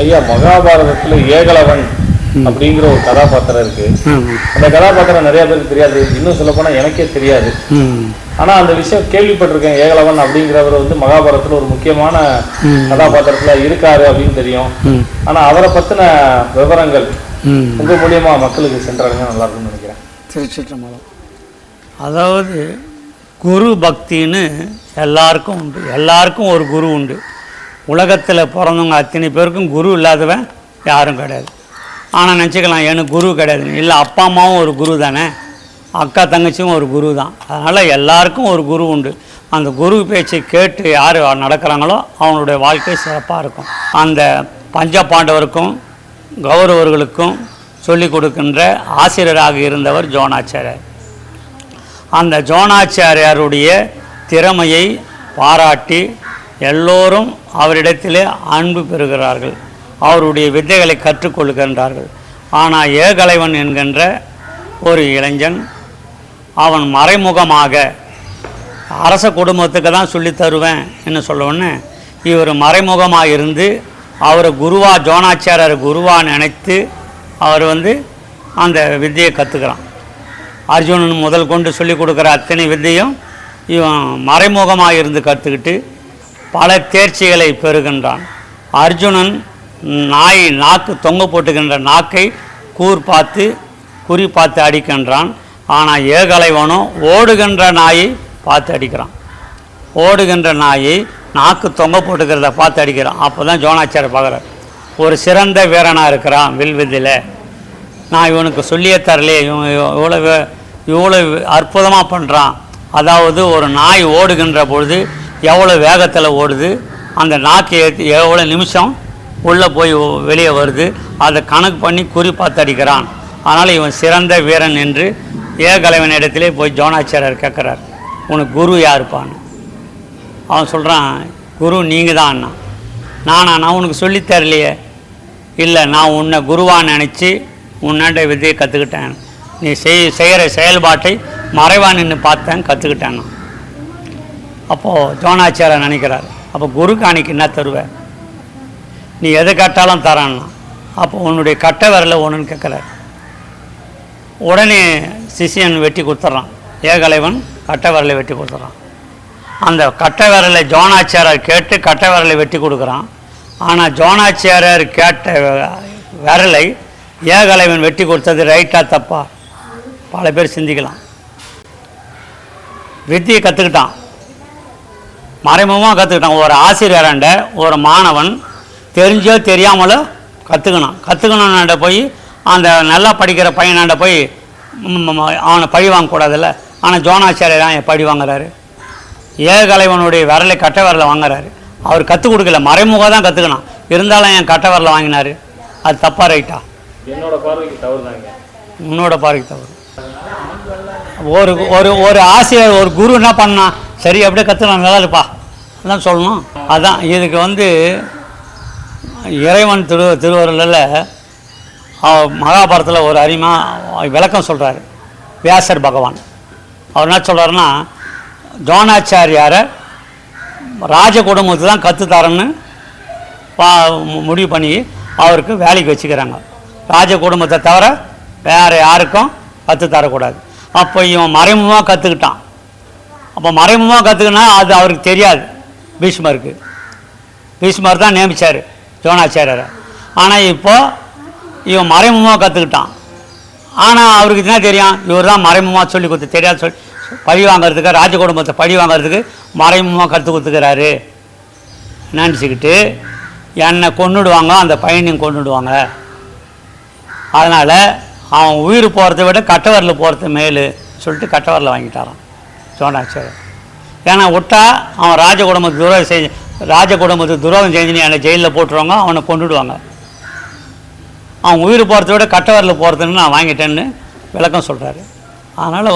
ஐயா, மகாபாரதத்துல ஏகலவன் அப்படிங்கிற ஒரு கதாபாத்திரம் இருக்கு. அந்த கதாபாத்திரம் நிறைய பேருக்கு தெரியாது, இன்னும் சொல்ல போனா எனக்கே தெரியாது. ஆனா அந்த விஷயம் கேள்விப்பட்டிருக்கேன். ஏகலவன் அப்படிங்கிறவர் வந்து மகாபாரதத்துல ஒரு முக்கியமான கதாபாத்திரத்துல இருக்காரு அப்படின்னு தெரியும். ஆனா அவரை பத்தின விவரங்கள் உங்க மூலியமா மக்களுக்கு சென்றாங்க நல்லா இருக்கும்னு நினைக்கிறேன். திருச்சிற்றம்பலம். அதாவது குரு பக்தின்னு எல்லாருக்கும் உண்டு. எல்லாருக்கும் ஒரு குரு உண்டு. உலகத்தில் பிறந்தவங்க அத்தனை பேருக்கும் குரு இல்லாதவன் யாரும் கிடையாது. ஆனால் நினச்சிக்கலாம் எனக்கு குரு கிடையாது. இல்லை, அப்பா அம்மாவும் ஒரு குரு தானே, அக்கா தங்கச்சியும் ஒரு குரு தான். அதனால் எல்லாருக்கும் ஒரு குரு உண்டு. அந்த குரு பேச்சை கேட்டு யார் நடக்கிறாங்களோ அவனுடைய வாழ்க்கை சிறப்பாக இருக்கும். அந்த பஞ்ச பாண்டவருக்கும் கௌரவர்களுக்கும் சொல்லிக் கொடுக்கின்ற ஆசிரியராக இருந்தவர் ஜோனாச்சாரியார். அந்த ஜோனாச்சாரியாருடைய திறமையை பாராட்டி எல்லோரும் அவரிடத்திலே அன்பு பெறுகிறார்கள். அவருடைய வித்தைகளை கற்றுக்கொள்கின்றார்கள். ஆனால் ஏகலைவன் என்கின்ற ஒரு இளைஞன், அவன் மறைமுகமாக அரச குடும்பத்துக்கு தான் சொல்லி தருவேன் என்று சொல்லுவோன்னு இவர் மறைமுகமாக இருந்து அவரை குருவா, ஜோனாச்சாரியர் குருவா நினைத்து அவர் அந்த வித்தையை கற்றுக்கிறான். அர்ஜுனன் முதல் கொண்டு சொல்லிக் கொடுக்குற அத்தனை வித்தையும் இவன் மறைமுகமாக இருந்து கற்றுக்கிட்டு பல தேர்ச்சிகளை பெறுகின்றான். அர்ஜுனன் நாக்கு தொங்க போட்டுகின்ற நாக்கை குறி பார்த்து அடிக்கின்றான். ஆனால் ஏகலைவனோ ஓடுகின்ற நாயை பார்த்து அடிக்கிறான். ஓடுகின்ற நாயை நாக்கு தொங்க போட்டுக்கிறத பார்த்து அடிக்கிறான். அப்போ தான் ஜோனாச்சாரியர் பார்க்குறார், ஒரு சிறந்த வீரனாக இருக்கிறான் வில்வித்தையில், நான் இவனுக்கு சொல்லியே தரலையே, இவ்வளோ அற்புதமாக பண்ணுறான். அதாவது ஒரு நாய் ஓடுகின்ற பொழுது எவ்வளோ வேகத்தில் ஓடுது, அந்த நாக்கு எவ்வளோ நிமிஷம் உள்ளே போய் வெளியே வருது, அதை கணக்கு பண்ணி குறி பார்த்து அடிக்கிறான். அதனால் இவன் சிறந்த வீரன் என்று ஏகலைவனிடத்திலே போய் ஜோனாச்சாரியர் கேட்குறார், உனக்கு குரு யாருப்பான்னு. அவன் சொல்கிறான், குரு நீங்கள் தான் அண்ணா. நான் உனக்கு சொல்லித்தரலையே. இல்லை, நான் உன்னை குருவாக நினச்சி உன்னாண்ட விதையை கற்றுக்கிட்டேன். நீ செய்கிற செயல்பாட்டை மறைவாக நின்று பார்த்தேன், கற்றுக்கிட்டேன்னா. அப்போது ஜோனாச்சாரியர் நினைக்கிறார், அப்போ குருக்கு அன்னைக்கு என்ன தருவேன், நீ எது கேட்டாலும் தரான்னா. அப்போ உன்னுடைய கட்டை விரலை ஒன்றுன்னு கேட்குறார். உடனே சிஷியன் வெட்டி கொடுத்துட்றான். ஏகலைவன் கட்டை விரலை வெட்டி கொடுத்துட்றான். அந்த கட்டை விரலை ஜோனாச்சாரியர் கேட்டு கட்டை விரலை வெட்டி கொடுக்குறான். ஆனால் ஜோனாச்சாரியர் கேட்ட விரலை ஏகலைவன் வெட்டி கொடுத்தது ரைட்டாக தப்பா பல பேர் சிந்திக்கலாம். வித்தியை கற்றுக்கிட்டான், மறைமுகமாக கற்றுக்கிட்டான். ஒரு ஆசிரியராண்ட ஒரு மாணவன் தெரிஞ்சோ தெரியாமலோ கற்றுக்கணுன்னாண்ட போய் அந்த நல்லா படிக்கிற பையனாண்ட போய் அவனை பழி வாங்கக்கூடாதுல்ல. ஆனால் ஜோனாச்சாரியர் தான் பழி வாங்குறாரு. ஏகலைவனுடைய விரலை கட்டை விரலை வாங்குறாரு. அவர் கற்றுக் கொடுக்கல, மறைமுகம் தான் கற்றுக்கணும். இருந்தாலும் என் கட்டை விரலை வாங்கினார். அது தப்பா ரைட்டா? என்னோட பார்வைக்கு தவறு தாங்க. உன்னோட பார்வைக்கு தவறு. ஒரு ஒரு ஒரு ஆசிரியர், ஒரு குரு என்ன பண்ணா, சரி அப்படியே கற்றுக்கலாம், நல்லா இருப்பா அதான் சொல்லணும். அதான் இதுக்கு இறைவன் திருவருளில் மகாபாரதத்தில் ஒரு விளக்கம் சொல்கிறார் வியாசர் பகவான். அவர் என்ன சொல்கிறாருன்னா, ஜோனாச்சாரியாரை ராஜ குடும்பத்துக்கு தான் கற்றுத்தரன்னு முடிவு பண்ணி அவருக்கு வேலைக்கு வச்சுக்கிறாங்க. ராஜ குடும்பத்தை தவிர வேறு யாருக்கும் கற்றுத்தரக்கூடாது. அப்போ இவன் மறைமுகமாக கற்றுக்கிட்டான். அப்போ மறைமுகமாக கற்றுக்கினா அது அவருக்கு தெரியாது. பீஷ்மர் தான் நியமித்தார் ஜோனாச்சாரியரை. ஆனால் இப்போது இவன் மறைமுகமாக கற்றுக்கிட்டான். ஆனால் அவருக்கு என்ன தெரியும், இவர் தான் மறைமுகமாக சொல்லி கொடுத்து தெரியாது சொல்லி பழி வாங்கிறதுக்கு, ராஜ குடும்பத்தை பழி வாங்கிறதுக்கு மறைமுகமாக கற்றுக் கொடுத்துக்கிறாரு நினச்சிக்கிட்டு என்னை கொண்டுடுவாங்க, அந்த பையனையும் கொண்டுடுவாங்க. அதனால் அவன் உயிர் போகிறத விட கட்டவரில் போகிறது மேலு சொல்லிட்டு கட்டவரில் வாங்கிட்டாரான் ஜோனாச்சாரியர். ஏன்னா விட்டா அவன் ராஜ குடும்பத்துக்கு துரோகம் செஞ்சுன்னு என்னை ஜெயிலில் போட்டுருவாங்க, அவனை கொண்டுடுவாங்க. அவன் உயிர் போகிறத விட கட்டவரில் போகிறதுன்னு நான் வாங்கிட்டேன்னு விளக்கம் சொல்கிறாரு. அதனால்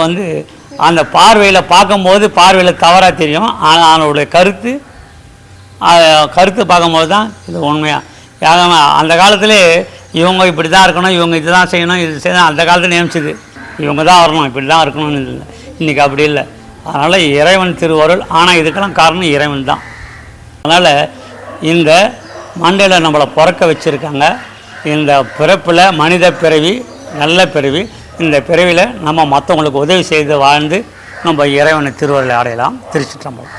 அந்த பார்வையில் பார்க்கும்போது பார்வையில் தவறாக தெரியும். ஆனால் அவனுடைய கருத்து பார்க்கும்போது தான் இது உண்மையாக. அந்த காலத்திலே இவங்க இப்படி தான் இருக்கணும், இவங்க இது தான் செய்யணும், இது செய்யணும் அந்த காலத்தில் நியமிச்சது. இவங்க தான் வரணும், இப்படி தான் இருக்கணும்னு இல்லை. இன்றைக்கி அப்படி இல்லை. அதனால் இறைவன் திருவருள். ஆனால் இதுக்கெல்லாம் காரணம் இறைவன் தான். அதனால் இந்த மண்டையில் நம்மளை பிறக்க வச்சுருக்காங்க. இந்த பிறப்பில் மனித பிறவி நல்ல பிறவி. இந்த பிறவியில் நம்ம மற்றவங்களுக்கு உதவி செய்து வாழ்ந்து நம்ம இறைவனை திருவருளை அடையலாம். திருச்சிற்றம்பலம்.